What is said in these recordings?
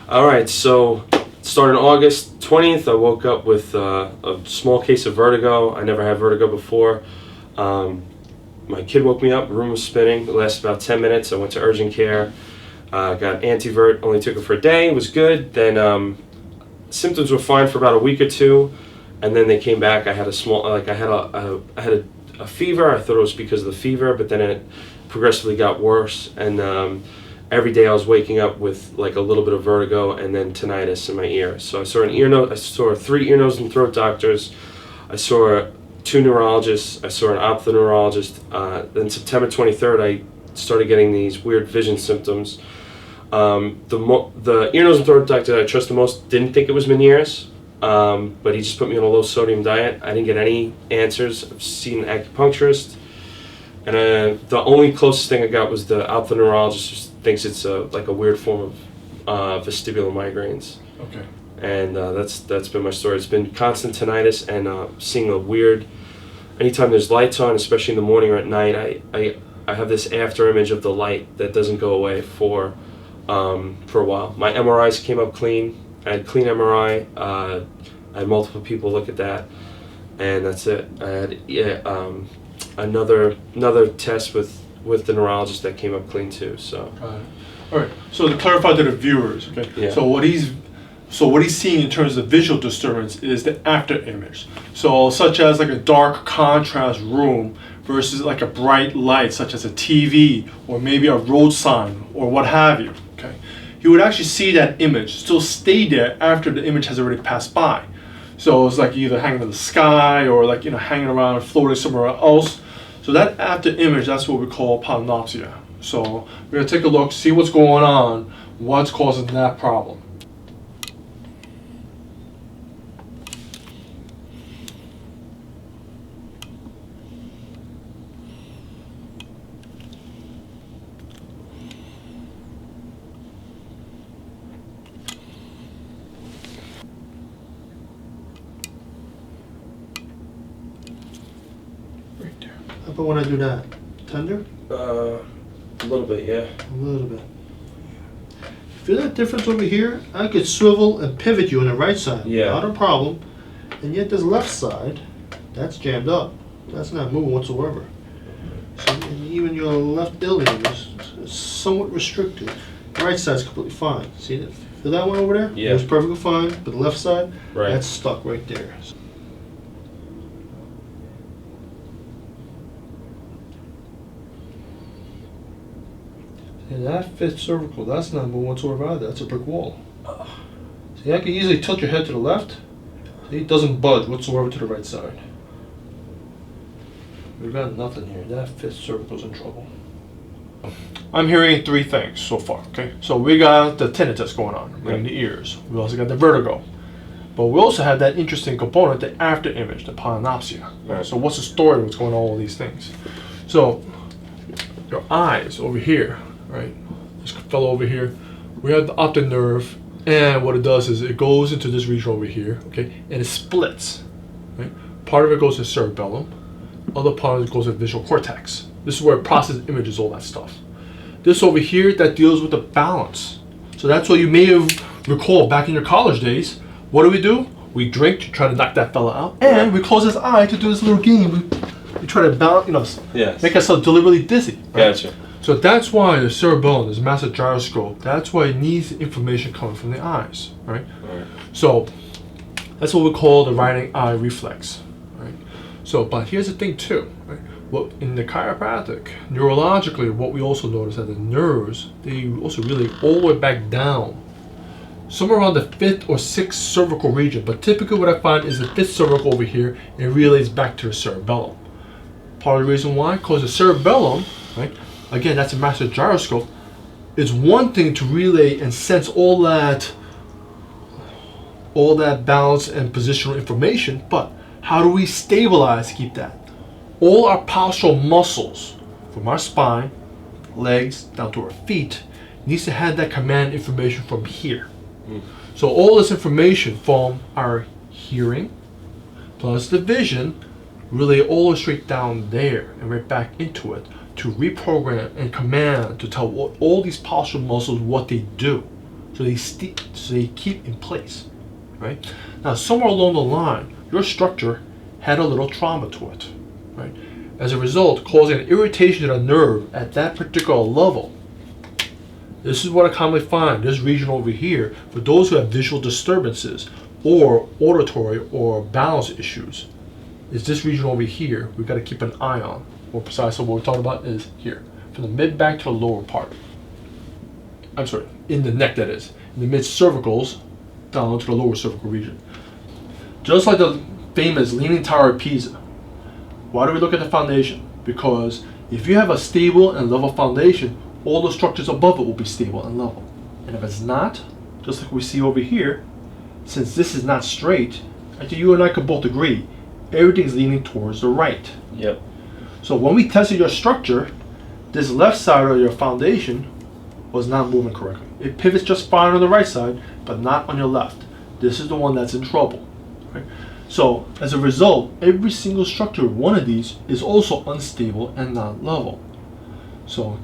All right, so starting August 20th, I woke up with a small case of vertigo. I never had vertigo before. My kid woke me up, the room was spinning. It lasted about 10 minutes. I went to urgent care, got antivert, only took it for a day, it was good. Then symptoms were fine for about a week or two, and then they came back. I had I had a fever. I thought it was because of the fever, but then it progressively got worse, and every day I was waking up with like a little bit of vertigo and then tinnitus in my ear. So I saw 3 ear, nose, and throat doctors. I saw 2 neurologists. I saw an ophthalmologist. Then September 23rd, I started getting these weird vision symptoms. The ear, nose, and throat doctor that I trust the most didn't think it was Meniere's, but he just put me on a low sodium diet. I didn't get any answers. I've seen an acupuncturist, and the only closest thing I got was the ophthalmologist who thinks it's like a weird form of vestibular migraines. Okay. And that's been my story. It's been constant tinnitus and seeing a weird. Anytime there's lights on, especially in the morning or at night, I have this after image of the light that doesn't go away for a while. My MRIs came up clean. I had clean MRI. I had multiple people look at that, and that's it. I had another test with the neurologist that came up clean too. So. All right. So to clarify to the viewers, okay. Yeah. So what he's seeing in terms of visual disturbance is the after image. So such as like a dark contrast room versus like a bright light, such as a TV or maybe a road sign or what have you. Okay. You would actually see that image still stay there after the image has already passed by. So it's like either hanging in the sky or like hanging around, floating somewhere else. So that after image, that's what we call palinopsia. So we're gonna take a look, see what's going on, what's causing that problem. Right there. How about when I do that? Tender? A little bit, yeah. A little bit. Feel that difference over here? I could swivel and pivot you on the right side. Yeah. Not a problem. And yet this left side, that's jammed up. That's not moving whatsoever. So, and even your left ilium is somewhat restricted. The right side's completely fine. See that? Feel that one over there? Yeah. It's perfectly fine, but the left side, Right. that's stuck right there. And that fifth cervical, that's not moving whatsoever either. That's a brick wall. See, I can easily tilt your head to the left. See, it doesn't budge whatsoever to the right side. We've got nothing here. That fifth cervical's in trouble. I'm hearing 3 things so far, okay? So we got the tinnitus going on, in the ears. We also got the vertigo. But we also have that interesting component, the after image, the palinopsia. Right. So what's the story, what's going on with all these things? So your eyes over here, right? This fellow over here, we have the optic nerve, and what it does is it goes into this region over here, okay? And it splits, right? Part of it goes to cerebellum, other part of it goes to visual cortex. This is where it processes images, all that stuff. This over here, that deals with the balance. So that's what you may have recalled back in your college days. What do? We drink to try to knock that fella out, and we close his eye to do this little game. We try to balance, Yes. make ourselves deliberately dizzy. Right? Gotcha. So that's why the cerebellum, this massive gyroscope, that's why it needs information coming from the eyes, right? Right. So that's what we call the right eye reflex, right? So, but here's the thing too, right? What in the chiropractic, neurologically, what we also notice that the nerves, they also relay all the way back down, somewhere around the 5th or 6th cervical region. But typically what I find is the 5th cervical over here, and it relays back to the cerebellum. Part of the reason why, because the cerebellum, right? Again, that's a master gyroscope. It's one thing to relay and sense all that balance and positional information, but how do we stabilize to keep that? All our postural muscles, from our spine, legs, down to our feet, needs to have that command information from here. So all this information from our hearing, plus the vision, relay all straight down there and right back into it to reprogram and command to tell all these postural muscles what they do. so they keep in place, right? Now, somewhere along the line, your structure had a little trauma to it, right? As a result, causing an irritation to the nerve at that particular level. This is what I commonly find, this region over here, for those who have visual disturbances or auditory or balance issues, is this region over here we've got to keep an eye on. More precisely, what we're talking about is here, from the mid-back to the lower part. I'm sorry, in the neck that is. In the mid-cervicals, down to the lower cervical region. Just like the famous Leaning Tower of Pisa. Why do we look at the foundation? Because if you have a stable and level foundation, all the structures above it will be stable and level. And if it's not, just like we see over here, since this is not straight, I think you and I could both agree, everything's leaning towards the right. Yep. So when we tested your structure, this left side of your foundation was not moving correctly. It pivots just fine on the right side, but not on your left. This is the one that's in trouble. Right? So as a result, every single structure, one of these, is also unstable and not level. So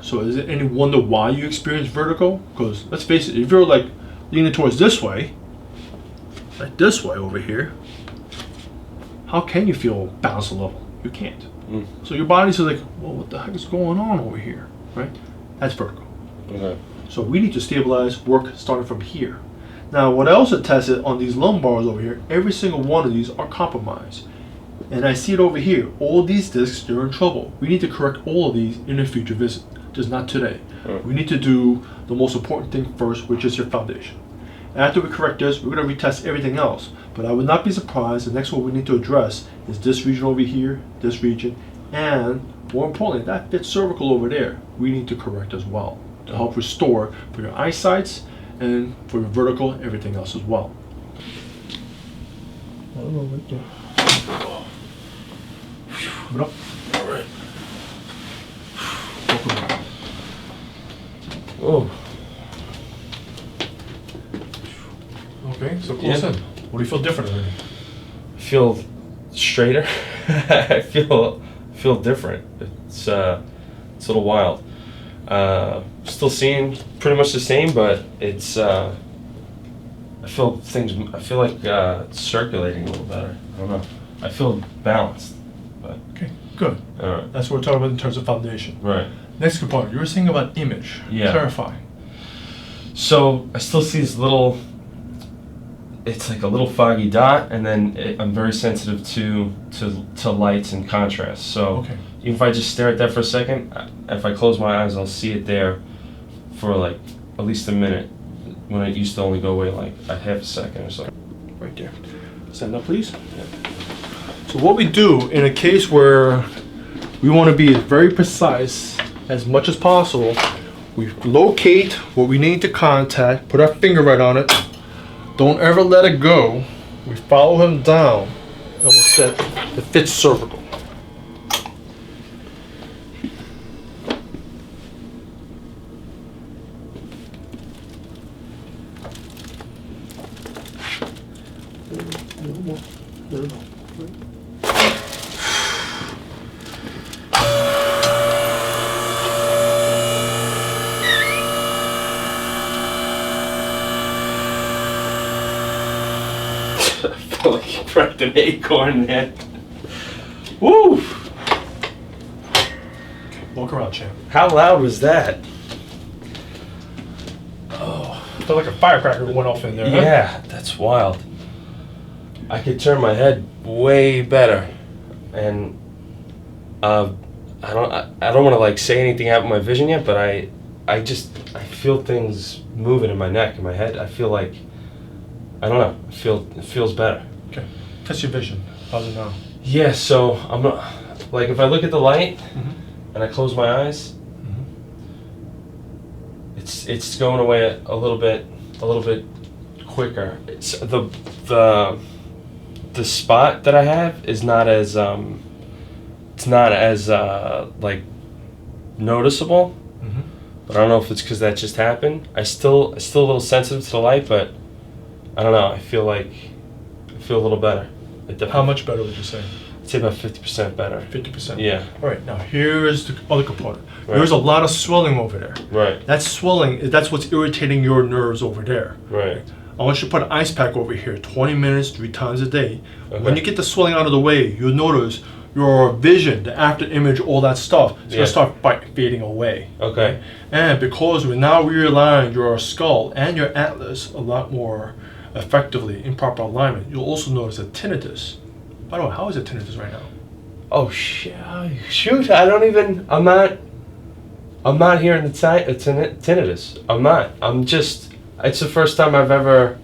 so is it any wonder why you experience vertigo? Because let's face it, if you're like leaning towards this way, like this way over here, how can you feel balanced and level? You can't. So your body's like, well, what the heck is going on over here, right? That's vertigo. Okay. So we need to stabilize work starting from here. Now, what I also tested on these lumbars over here, every single one of these are compromised. And I see it over here. All these discs, they're in trouble. We need to correct all of these in a future visit, just not today. We need to do the most important thing first, which is your foundation. After we correct this, we're going to retest everything else. But I would not be surprised, the next one we need to address is this region over here, this region, and more importantly, that fifth cervical over there, we need to correct as well to help restore for your eyesights and for your vertical, everything else as well. Move it up. All right. Oh. Okay, so close in. What do you feel different already? I feel straighter. I feel different. It's a little wild. Still seeing pretty much the same, but it's I feel like it's circulating a little better. I don't know. I feel balanced. But Okay, good. all right. That's what we're talking about in terms of foundation. Right. Next component, you were saying about image. Yeah. Clarify. So I still see this little. It's like a little foggy dot, and then I'm very sensitive to lights and contrast. So Okay. even if I just stare at that for a second, if I close my eyes, I'll see it there for like at least a minute, when it used to only go away like a half a second or so. Right there. Stand up, please. So what we do in a case where we want to be very precise as much as possible, we locate what we need to contact, put our finger right on it, don't ever let it go. We follow him down, and we'll set the fifth cervical. I feel like you cracked an acorn there. Woo! Walk around, champ. How loud was that? I felt like a firecracker went off in there. huh? Yeah, that's wild. I could turn my head way better, and I don't want to like say anything out of my vision yet, but I feel things moving in my neck and my head. I feel like I don't know. It feels better. Okay. Test your vision. How's it now? Yeah. So I'm not like if I look at the light Mm-hmm. and I close my eyes, it's going away a little bit quicker. It's the spot that I have is not as like noticeable. Mm-hmm. But I don't know if it's because that just happened. I still a little sensitive to the light, but I don't know. I feel a little better. How much better would you say? I'd say about 50% better. 50%. Yeah. All right, now here's the other component. Right. There's a lot of swelling over there. Right. That swelling, that's what's irritating your nerves over there. Right. I want you to put an ice pack over here 20 minutes, 3 times a day. Okay. When you get the swelling out of the way, you'll notice your vision, the after image, all that stuff, is Yeah. going to start fading away. Okay. And because we now realign your skull and your atlas a lot more effectively in proper alignment, you'll also notice a tinnitus. By the way, how is it tinnitus right now? Oh shoot! I don't even. I'm not hearing the tinnitus. I'm not. I'm just. It's the first time I've ever.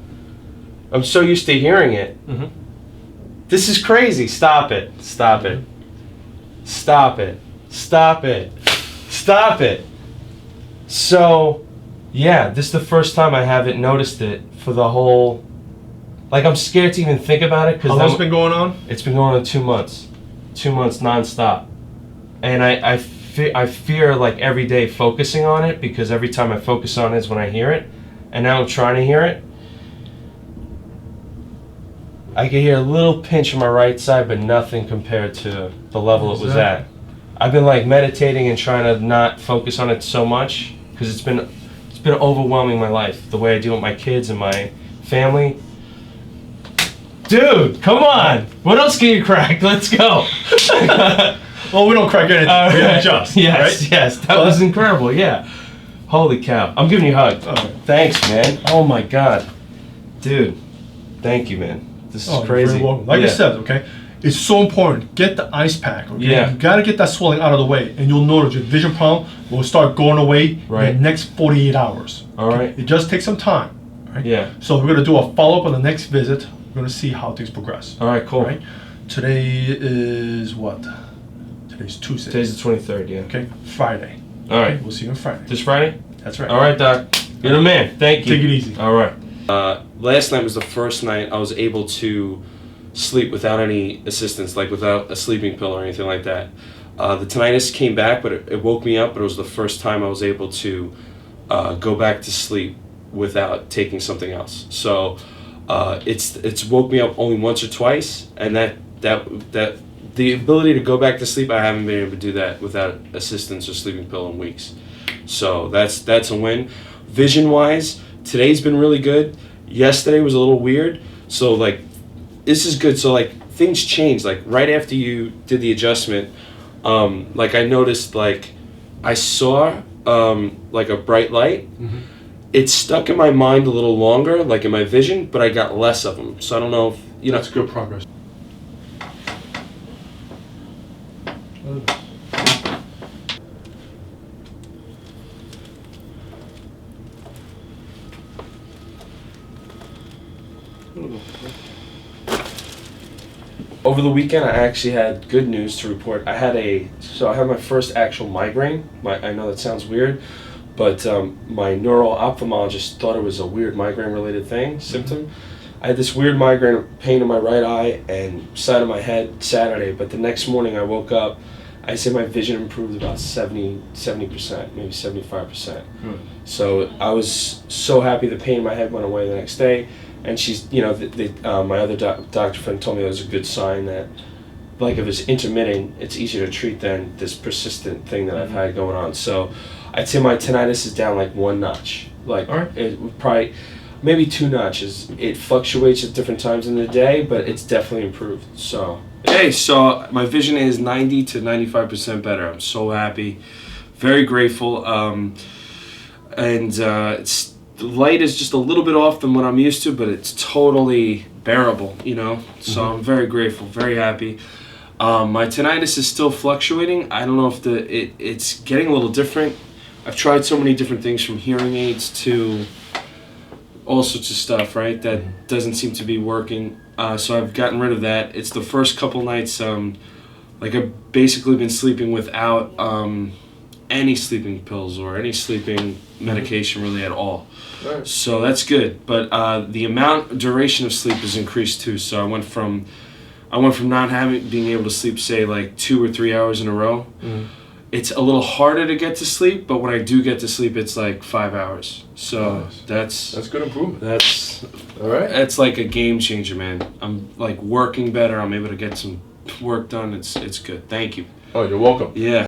I'm so used to hearing it. Mm-hmm. This is crazy. Stop it. Stop it. Stop it. Stop it. Stop it. So, yeah, this is the first time I haven't noticed it for the whole. Like, I'm scared to even think about it How long's it been going on? It's been going on 2 months. 2 months nonstop. And I fear like every day focusing on it, because every time I focus on it is when I hear it. And now I'm trying to hear it. I can hear a little pinch on my right side, but nothing compared to the level it was at. I've been like meditating and trying to not focus on it so much, because it's been overwhelming my life, the way I deal with my kids and my family. Dude, come on! What else can you crack? Let's go. Well, we don't crack anything. We adjust. Yes, right? yes, that was incredible. Yeah. Holy cow! I'm giving you a hug. Okay. Thanks, man. Oh my god, dude. Thank you, man. This is Oh, you're crazy. very welcome. Like I said, okay, it's so important. Get the ice pack. Okay, Yeah. you gotta get that swelling out of the way, and you'll notice your vision problem will start going away Right. in the next 48 hours. All right. It just takes some time. Right? Yeah. So we're gonna do a follow up on the next visit. We're gonna see how things progress. All right. Cool. Right? Today is what? Today's Tuesday. Today's the 23rd. Yeah. Okay, Friday. All right. Okay, we'll see you on Friday. This Friday. That's right. All right, Doc. You're the man. Thank you. Take it easy. All right. Last night was the first night I was able to sleep without any assistance, like without a sleeping pill or anything like that. The tinnitus came back, but it woke me up. But it was the first time I was able to go back to sleep without taking something else. So it's woke me up only once or twice, and that the ability to go back to sleep, I haven't been able to do that without assistance or sleeping pill in weeks. So that's a win. Vision wise, today's been really good. Yesterday was a little weird. So like, this is good. So like, things changed. Like right after you did the adjustment, like I noticed, like I saw like a bright light. Mhm. It stuck in my mind a little longer, like in my vision, but I got less of them. So I don't know if you know. That's good progress. Over the weekend, I actually had good news to report. I had my first actual migraine. I know that sounds weird, but my neural ophthalmologist thought it was a weird migraine-related symptom. I had this weird migraine pain in my right eye and side of my head Saturday, but the next morning I woke up, I say my vision improved about 70%, maybe 75%. So I was so happy the pain in my head went away the next day. And she's, you know, my other doctor friend told me it was a good sign that, like, if it's intermittent, it's easier to treat than this persistent thing that I've had going on. So I'd say my tinnitus is down like 1 notch. Like, All right. it would probably, maybe 2 notches. It fluctuates at different times in the day, but it's definitely improved. So, hey, so my vision is 90 to 95% better. I'm so happy, very grateful. It's, the light is just a little bit off than what I'm used to, but it's totally bearable, you know? So I'm very grateful, very happy. My tinnitus is still fluctuating. I don't know if it's getting a little different. I've tried so many different things, from hearing aids to all sorts of stuff, right? That doesn't seem to be working. So I've gotten rid of that. It's the first couple nights, like I've basically been sleeping without any sleeping pills or any sleeping medication really at all. Right. So that's good. But the duration of sleep has increased too. So I went from not being able to sleep, say like 2 or 3 hours in a row. It's a little harder to get to sleep, but when I do get to sleep, it's like 5 hours. So Nice. That's good improvement. that's All right. like a game changer, man. I'm like working better. I'm able to get some work done. It's good. Thank you. Oh, you're welcome. Yeah.